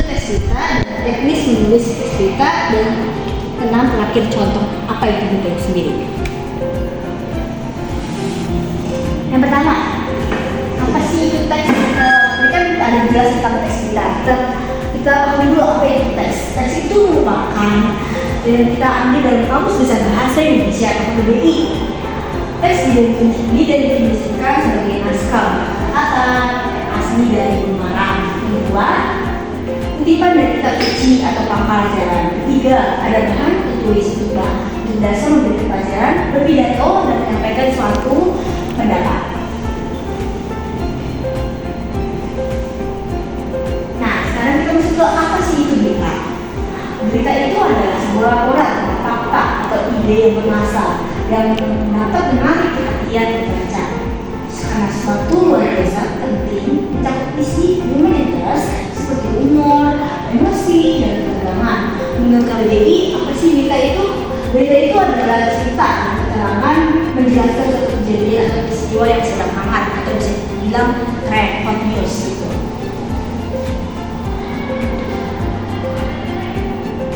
teks berita dan teknis menulis teks berita, dan keenam terakhir contoh apa itu berita itu sendiri. Yang pertama, apa sih itu teks? Ini kan ada jelas tentang teks berita. Kita pahami dulu apa itu teks. Teks itu merupakan yang kita ambil dari Kamus Besar Bahasa Indonesia atau KBBI. Teks didefinisikan sebagai naskah kata asli dari pembarang. Kedua, kutipan dari kitab suci atau pelajaran. Ketiga, ada bahan tertulis untuk dasar memberi pelajaran, berpidato, dan menyampaikan suatu pendapat. Nah, sekarang kita masuk ke apa sih itu berita. Berita itu adalah sebuah laporan tentang fakta atau ide yang bermasalah yang dapat menarik perhatian pembaca. Karena suatu luar biasa penting mencakup isi humanitas seperti humor, emosi, dan ketegangan. Menurut KBBI, apa sih berita itu? Berita itu adalah cerita dan keterangan menjelaskan suatu kejadian atau peristiwa yang sedang hangat atau bisa dibilang tren, hot news gitu.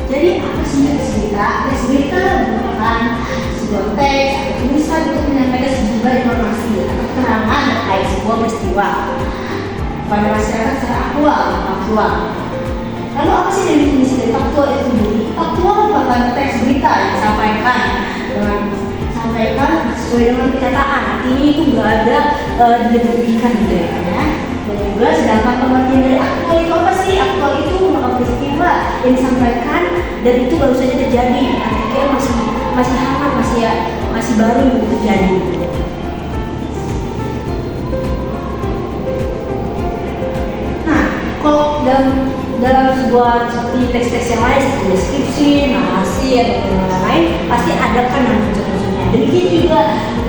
Jadi apa sih teks berita? Teks berita merupakan sebuah teks atau tulisan untuk menyampaikan sejumlah informasi atau keterangan terkait sebuah peristiwa pada masyarakat secara faktual. Lalu apa sih definisi dari faktual itu sendiri? Faktual merupakan teks berita yang disampaikan sesuai dengan kenyataan. Artinya itu nggak ada dilebih-lebihkan gitu ya. Dan juga sedangkan pengertian dari aktual itu apa sih? Aktual itu merupakan peristiwa yang disampaikan dan itu baru saja terjadi. Artinya masih hangat, masih baru terjadi. Nah, kalau dalam sebuah seperti teks-teks yang lain seperti deskripsi, narasi, atau lain-lain, pasti ada kan unsur-unsurnya. Demikian juga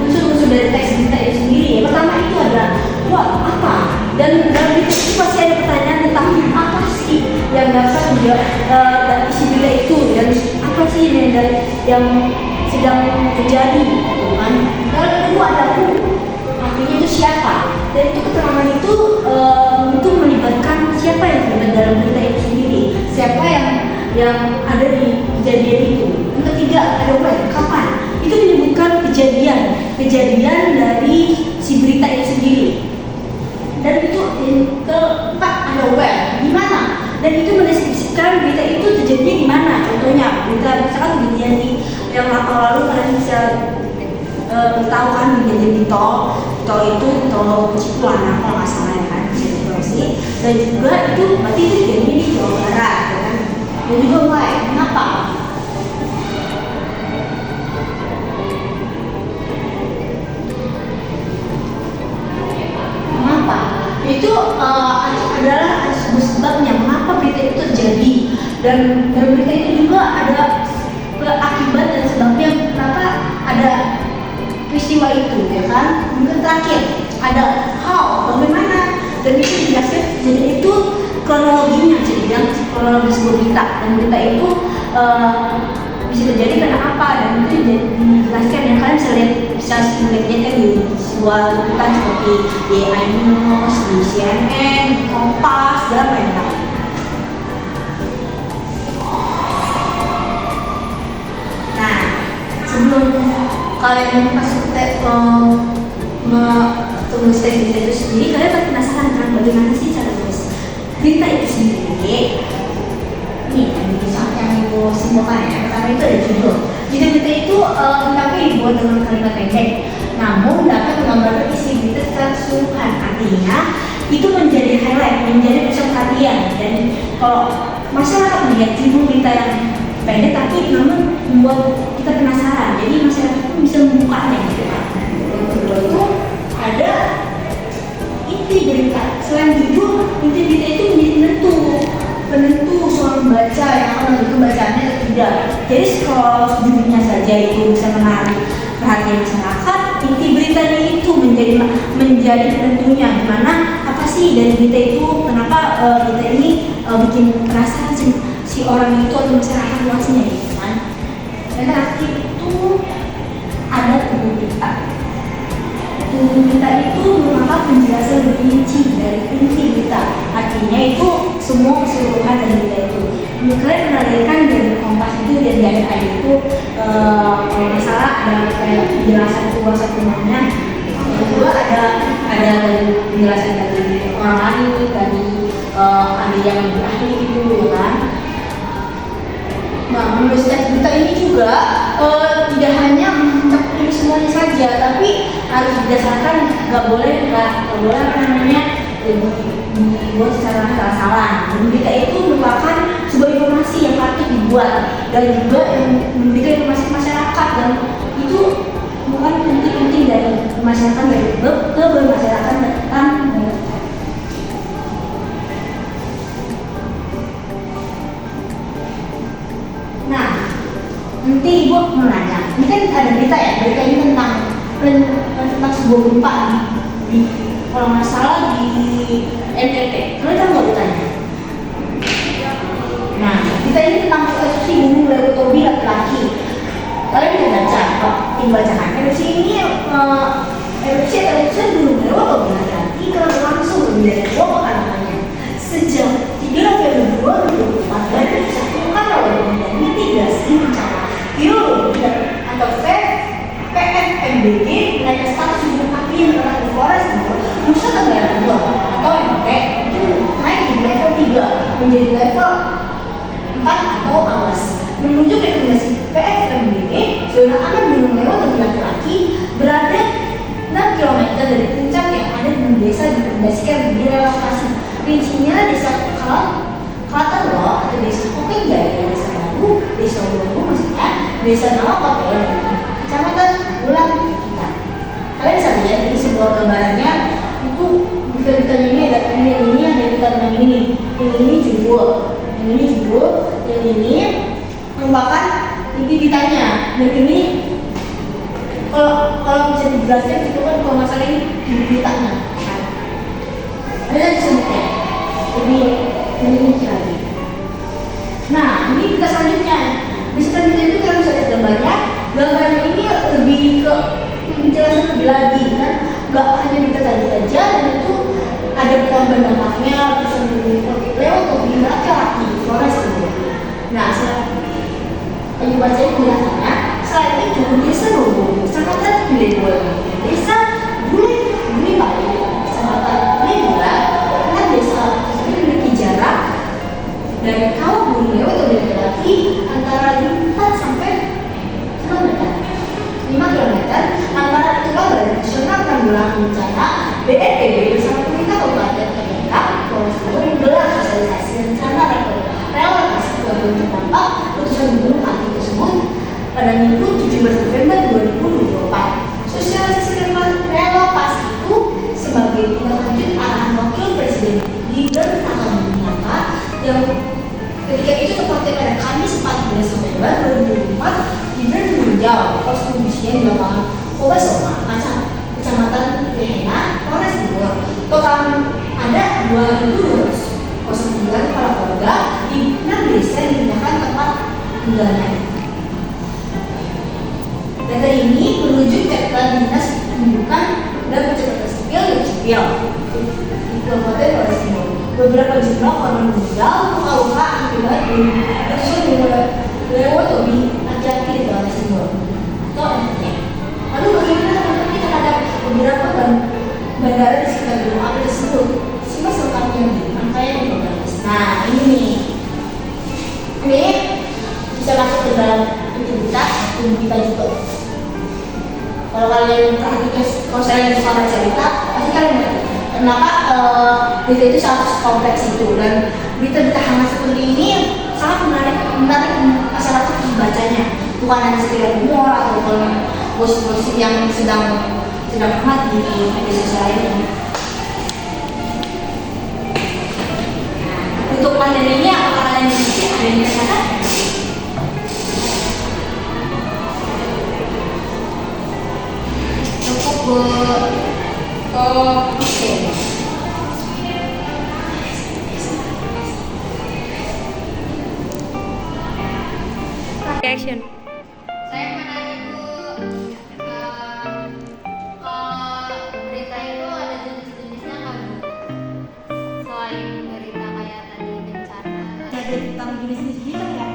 unsur-unsur dari teks berita itu sendiri. Yang pertama itu ada apa? Dan dalam itu pasti ada pertanyaan tentang apa sih yang dapat dari isi berita itu, dan apa sih yang sedang terjadi, kan? Dalam kedua ada artinya itu siapa, dan itu keterangan itu untuk melibatkan siapa yang terlibat dalam berita itu sendiri, siapa yang ada di kejadian itu. Yang ketiga ada kapan, itu menyebutkan kejadian dari si berita itu sendiri. Dan itu keempat ada di mana, dan itu mendeskripsikan berita itu terjadinya di mana. Contohnya berita misalkan kejadian di yang lalu kalian bisa tahu kan kejadian di tol itu tol Cipularang kalau nggak salah ya kan, sih. Dan juga itu berarti itu terjadi di Jawa Barat ya kan. Dan juga kenapa? Itu adalah sebuah sebabnya mengapa berita itu terjadi, dan berita itu juga ada akibat dan sebabnya kenapa ada peristiwa itu ya kan. Kemudian terakhir ada bagaimana, dan itu dijelaskan jadi itu kronologinya, jadi yang kronologi sebuah berita, dan berita itu bisa terjadi karena apa, dan itu dijelaskan yang kalian bisa melihatnya kan di sebuah berita seperti di iNews, di CNN, di Kompas, dan lain-lain. Nah, sebelum kalian masuk tulis teks berita itu sendiri, kalian pasti penasaran kan bagaimana sih cara tulis berita itu sendiri. Ini yang ibu simpulkan ya. Pertama itu ada judul. Judul berita itu hendaknya dibuat dengan kalimat pendek, namun dapat menggambarkan isi berita secara keseluruhan. Artinya itu menjadi highlight, menjadi pusat perhatian. Dan kalau masyarakat melihat judul berita yang pendek tapi namun membuat kita penasaran, jadi masyarakat pun bisa membukanya gitu kan. Yang kedua itu ada inti berita. Selain judul, inti berita itu menjadi penentu soal membaca yang akan mendukung bacaannya atau tidak. Jadi kalau judulnya saja itu bisa menarik perhatian masyarakat, inti beritanya itu menjadi penentunya. Gimana apa sih dari berita itu, kenapa berita ini bikin perasaan si orang itu atau masyarakat luasnya gitu kan. Dan terakhir itu ada tubuh berita. Tubuh berita itu merupakan penjelasan lebih rinci dari inti berita. artinya itu semua keseluruhan dari berita itu. Kalian pernah lihat kan dari Kompas itu dan dari ada itu kalau nggak salah ada kayak penjelasan kuasa rumahnya, kedua ada penjelasan dari orang lain, dari ahli yang lebih ahli gitu ya kan. Nah, menurut berita ini juga tidak hanya mencakup ini semuanya saja, tapi harus didasarkan, nggak boleh apa namanya dibuat secara salah-salah. Berita itu merupakan sebuah informasi yang patut dibuat dan juga yang memberikan informasi ke masyarakat, dan itu bukan penting dari masyarakat ke bermasyarakat tentang. Nah, nanti ibu mau nanya, ini kan ada berita ya, berita ini tentang sebuah gempa di kalau nggak salah di NTT. Kalian tahu nggak beritanya? Nah, berita ini tentang erupsi gunung Leutobi laki-laki. Kalian bisa baca, bacakan erupsi ini erupsi gunung Leutobi laki-laki telah berlangsung lebih dari 2 pekan lamanya. Sejak 3 November 2024 dan disatukan oleh dan mitigasi bencana geologi atau PFMBG menaikkan status gunung api yang terletak di Flores Timur, Nusa Tenggara Timur atau MT itu naik di level 3 menjadi level 4 atau awas. Menunjuk rekomendasi PFMBG, zona aman gunung Leutobi laki-laki berada 6 km dari puncak yang ada di desa direkomendasikan direlokasi. Rincinya desa Klatenlo atau desa Kokeng Jaya, desa Baru, desa Ulangu maksudnya, desa Nawakopel, kecamatan Ulang kita. Kalian bisa lihat di sebuah gambarannya itu berita-beritanya ini ada ini ada berita tentang ini judul, yang ini merupakan inti beritanya, dan ini kalau bisa dijelaskan itu kan kalau masalah ini beritanya. Ada disebutnya lebih lagi. Nah, ini kita selanjutnya. Di selanjutnya itu kita bisa lihat gambarnya. Gambarnya ini lebih ke penjelasan lebih lagi kan. Gak hanya kita tadi aja, dan itu ada korban dampaknya, terus Leutobi laki-laki Flores Timur. Nah, ayo baca penjelasannya. Selain itu, desa Robo, kecamatan Bulebol, desa Bule Pati, kecamatan Bulebula, dan desa tersebut memiliki jarak dari kawah gunung Leutobi laki-laki antara 4 sampai 5 km. Antara itulah Badan Nasional Penanggulangan Bencana BNPB bersama pemerintah Kabupaten Tangerang, Flores Timur menggelar sosialisasi rencana relokasi korban terdampak letusan gunung api tersebut pada Minggu 17 November 2024. Sosialisasi relokasi itu sebagai tindak lanjut arahan Wakil Presiden Gibran Rakabuming yang ketika itu tepatnya pada Kamis 14 November 2024, Gibran meninjau pos pengungsian di lapangan Kobasoma, Kecamatan Gehena, Flores Timur. Total ada 2.209 kepala keluarga di 6 desa yang dipindahkan tempat tinggalnya. Data ini merujuk catatan Dinas Pendidikan dan Pencatatan Sipil di Kabupaten Flores Timur. Beberapa jumlah korban meninggal luka-luka akibat letusan gunung Leutobi laki-laki di Flores Timur atau MT. Lalu bagaimana tanggapan terhadap beberapa bandara di sekitar gunung api tersebut? Simak selengkapnya di rangkaian informasi. Nah, ini nih. Ini bisa masuk ke dalam aktivitas kita juga. Kalau kalian perhatikan, kalau saya suka baca berita, pasti kalian ngerti kenapa berita itu sangat kompleks itu, dan berita-berita hangat seperti ini sangat menarik masyarakat membacanya, bukan hanya sekedar humor atau gosip-gosip yang sedang hangat di media sosial ini. Untuk materi ini apakah kalian ada yang ditanyakan? Oke. Action. Saya menanya Bu, kalau berita itu ada jenis-jenisnya nggak Bu? Selain tentang jenis-jenis bintang ya.